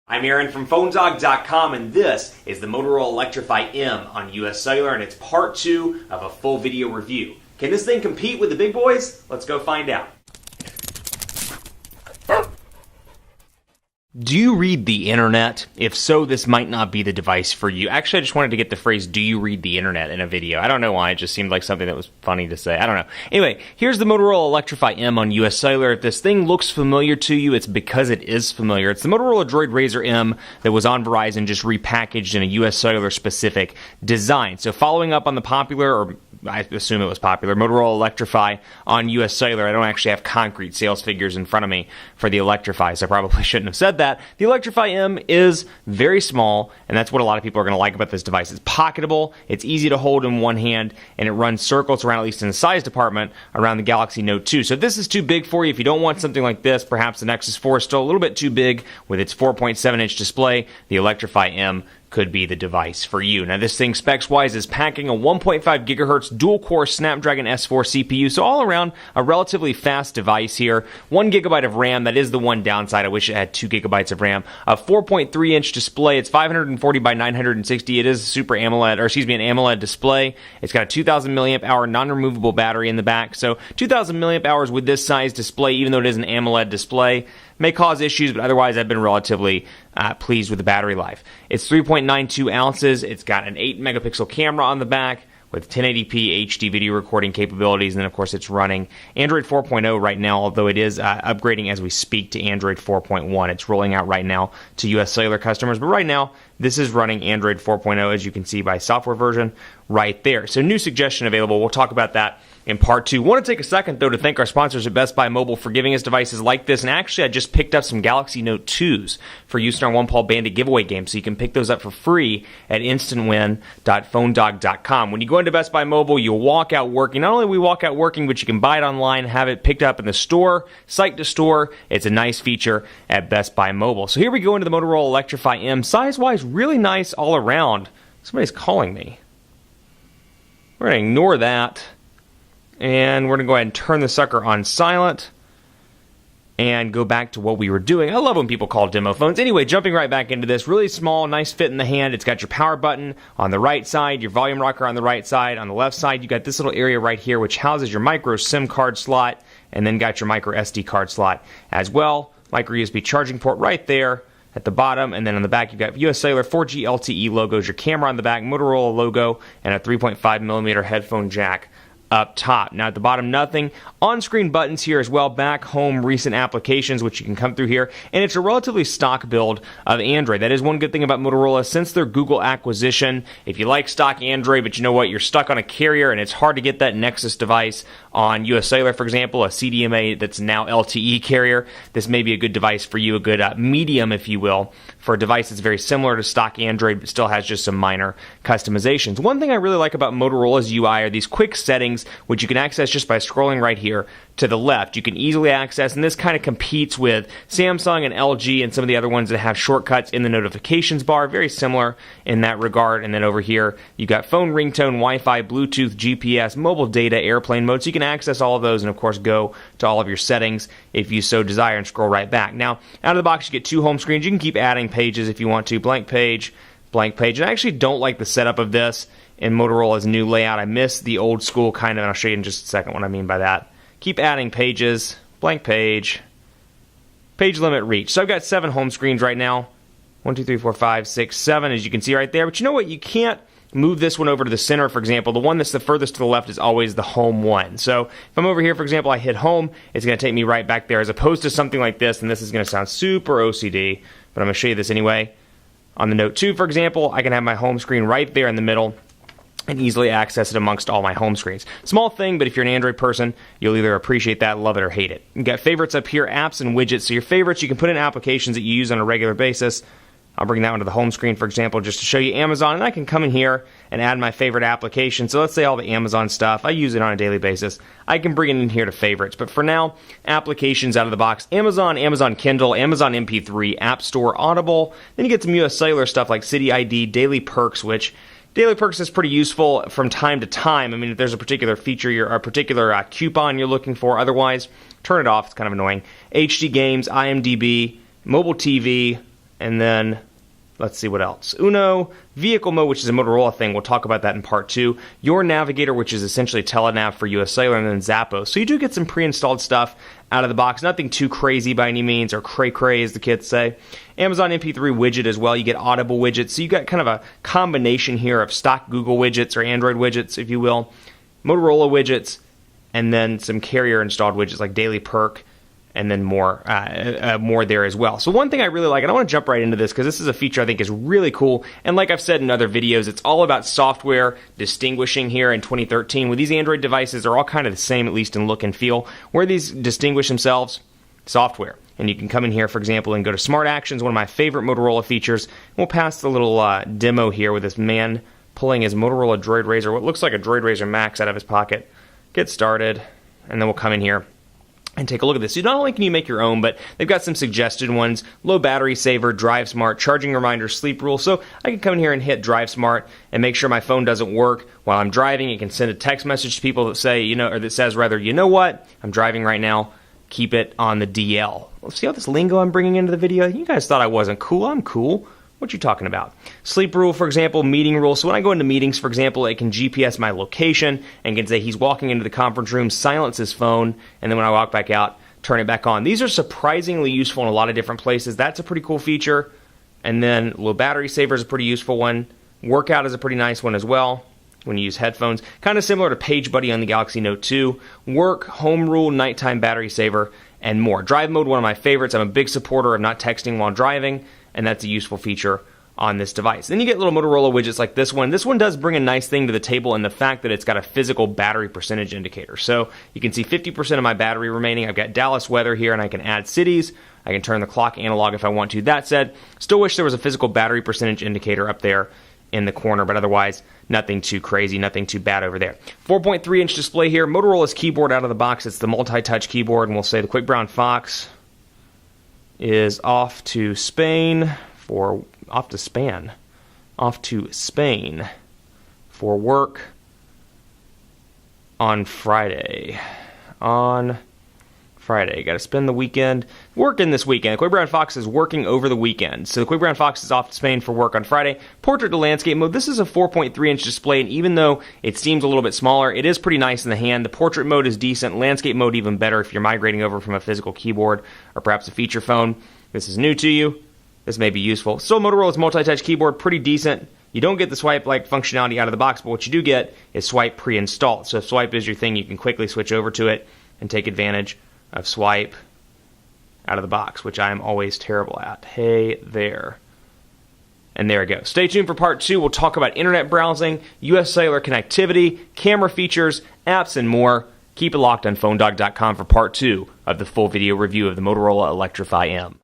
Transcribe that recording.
I'm Aaron from PhoneDog.com, and this is the Motorola Electrify M on US Cellular, and it's part 2 of a full video review. Can this thing compete with the big boys? Let's go find out. Do you read the internet? If so, this might not be the device for you. Actually, I just wanted to get the phrase, do you read the internet, in a video. I don't know why, it just seemed like something that was funny to say. I don't know. Anyway, here's the Motorola Electrify M on US Cellular. If this thing looks familiar to you, it's because it is familiar. It's the Motorola Droid Razr M that was on Verizon, just repackaged in a US Cellular specific design. So following up on the popular, or I assume it was popular, Motorola Electrify on US Cellular. I don't actually have concrete sales figures in front of me for the Electrify, so I probably shouldn't have said that. The Electrify M is very small, and that's what a lot of people are going to like about this device. It's pocketable, it's easy to hold in one hand, and it runs circles around, at least in the size department, around the Galaxy Note 2. So if this is too big for you, if you don't want something like this, perhaps the Nexus 4 is still a little bit too big with its 4.7-inch display, the Electrify M could be the device for you. Now, this thing specs-wise is packing a 1.5 gigahertz dual-core Snapdragon S4 CPU, so all around a relatively fast device here. 1 gigabyte of RAM, that is the one downside. I wish it had 2 gigabytes of RAM. A 4.3-inch display. It's 540 by 960. It is a Super AMOLED, or excuse me, an AMOLED display. It's got a 2,000 milliamp hour non-removable battery in the back. So 2,000 milliamp hours with this size display, even though it is an AMOLED display, may cause issues, but otherwise I've been relatively pleased with the battery life. It's 3.92 ounces. It's got an 8 megapixel camera on the back with 1080p HD video recording capabilities, and then of course it's running Android 4.0 right now, although it is upgrading as we speak to Android 4.1. It's rolling out right now to US Cellular customers, but right now this is running Android 4.0, as you can see by software version right there. So new suggestion available. We'll talk about that in part 2. Want to take a second, though, to thank our sponsors at Best Buy Mobile for giving us devices like this. And actually, I just picked up some Galaxy Note 2s for use in our One Paul Bandit giveaway game. So you can pick those up for free at instantwin.phonedog.com. When you go into Best Buy Mobile, you'll walk out working. Not only will we walk out working, but you can buy it online, have it picked up in the store, site to store. It's a nice feature at Best Buy Mobile. So here we go into the Motorola Electrify M. Size-wise, really nice all around. Somebody's calling me. We're going to ignore that. And we're going to go ahead and turn the sucker on silent and go back to what we were doing. I love when people call demo phones. Anyway, jumping right back into this, really small, nice fit in the hand. It's got your power button on the right side, your volume rocker on the right side. On the left side, you got this little area right here, which houses your micro SIM card slot, and then got your micro SD card slot as well. Micro USB charging port right there at the bottom, and then on the back you've got US Cellular 4G LTE logos, your camera on the back, Motorola logo, and a 3.5 millimeter headphone jack up top. Now at the bottom, nothing. On-screen buttons here as well. Back, home, recent applications, which you can come through here. And it's a relatively stock build of Android. That is one good thing about Motorola. Since their Google acquisition, if you like stock Android, but you know what, you're stuck on a carrier and it's hard to get that Nexus device on US Cellular, for example, a CDMA that's now LTE carrier, this may be a good device for you, a good medium, if you will, for a device that's very similar to stock Android, but still has just some minor customizations. One thing I really like about Motorola's UI are these quick settings, which you can access just by scrolling right here to the left. You can easily access, and this kind of competes with Samsung and LG and some of the other ones that have shortcuts in the notifications bar, very similar in that regard. And then over here, you got phone ringtone, Wi-Fi, Bluetooth, GPS, mobile data, airplane mode, so you can access all of those and of course go to all of your settings if you so desire and scroll right back. Now, out of the box, you get 2 home screens. You can keep adding pages if you want to. Blank page, blank page. And I actually don't like the setup of this in Motorola's new layout. I miss the old school kind of, and I'll show you in just a second what I mean by that. Keep adding pages, blank page, page limit reach. So I've got 7 home screens right now. 1, 2, 3, 4, 5, 6, 7, as you can see right there. But you know what? You can't move this one over to the center, for example. The one that's the furthest to the left is always the home one. So if I'm over here, for example, I hit home, it's going to take me right back there, as opposed to something like this, and this is going to sound super OCD, but I'm going to show you this anyway. On the Note 2, for example, I can have my home screen right there in the middle and easily access it amongst all my home screens. Small thing, but if you're an Android person, you'll either appreciate that, love it, or hate it. You've got favorites up here, apps and widgets. So your favorites, you can put in applications that you use on a regular basis. I'll bring that one to the home screen, for example, just to show you Amazon, and I can come in here and add my favorite application. So let's say all the Amazon stuff. I use it on a daily basis. I can bring it in here to favorites. But for now, applications out of the box. Amazon, Amazon Kindle, Amazon MP3, App Store, Audible. Then you get some US Cellular stuff like City ID, Daily Perks, which Daily Perks is pretty useful from time to time. I mean, if there's a particular feature, a particular coupon you're looking for. Otherwise, turn it off. It's kind of annoying. HD Games, IMDb, mobile TV, and then let's see what else. Uno, vehicle mode, which is a Motorola thing. We'll talk about that in part 2. Your Navigator, which is essentially telenav for US Cellular, and then Zappos. So you do get some pre-installed stuff out of the box. Nothing too crazy by any means, or cray-cray as the kids say. Amazon MP3 widget as well. You get Audible widgets. So you got kind of a combination here of stock Google widgets, or Android widgets, if you will. Motorola widgets, and then some carrier installed widgets like Daily Perk, and then more there as well. So one thing I really like, and I want to jump right into this because this is a feature I think is really cool, and like I've said in other videos, it's all about software distinguishing here in 2013. With these Android devices, they're all kind of the same, at least in look and feel. Where these distinguish themselves? Software. And you can come in here, for example, and go to Smart Actions, one of my favorite Motorola features. We'll pass the little demo here with this man pulling his Motorola Droid Razr, what looks like a Droid Razr Max, out of his pocket. Get started, and then we'll come in here and take a look at this. So not only can you make your own, but they've got some suggested ones. Low battery saver, drive smart, charging reminder, sleep rule. So I can come in here and hit drive smart and make sure my phone doesn't work while I'm driving. It can send a text message to people that say, or that says rather, you know what, I'm driving right now. Keep it on the DL. Let's see how this lingo I'm bringing into the video. You guys thought I wasn't cool. I'm cool. What you talking about? Sleep rule, for example, meeting rule. So when I go into meetings, for example, it can GPS my location and can say he's walking into the conference room, silence his phone, and then when I walk back out, turn it back on. These are surprisingly useful in a lot of different places. That's a pretty cool feature. And then low battery saver is a pretty useful one. Workout is a pretty nice one as well when you use headphones. Kind of similar to Page Buddy on the Galaxy Note 2. Work, home rule, nighttime battery saver, and more. Drive mode, one of my favorites. I'm a big supporter of not texting while driving, and that's a useful feature on this device. Then you get little Motorola widgets like this one. This one does bring a nice thing to the table in the fact that it's got a physical battery percentage indicator. So you can see 50% of my battery remaining. I've got Dallas weather here, and I can add cities. I can turn the clock analog if I want to. That said, still wish there was a physical battery percentage indicator up there in the corner, but otherwise nothing too crazy, nothing too bad over there. 4.3-inch display here. Motorola's keyboard out of the box. It's the multi-touch keyboard, and we'll say the Quick Brown Fox is off to Spain for work on Friday. Got to spend the weekend working this weekend. The Quick Brown Fox is working over the weekend. So the Quick Brown Fox is off to Spain for work on Friday. Portrait to landscape mode. This is a 4.3-inch display, and even though it seems a little bit smaller, it is pretty nice in the hand. The portrait mode is decent. Landscape mode even better if you're migrating over from a physical keyboard or perhaps a feature phone. This is new to you. This may be useful. Still, Motorola's multi-touch keyboard, pretty decent. You don't get the swipe-like functionality out of the box, but what you do get is swipe pre-installed. So if swipe is your thing, you can quickly switch over to it and take advantage of swipe out of the box, which I am always terrible at. Hey there. And there we go. Stay tuned for part 2. We'll talk about internet browsing, US cellular connectivity, camera features, apps, and more. Keep it locked on PhoneDog.com for part 2 of the full video review of the Motorola Electrify M.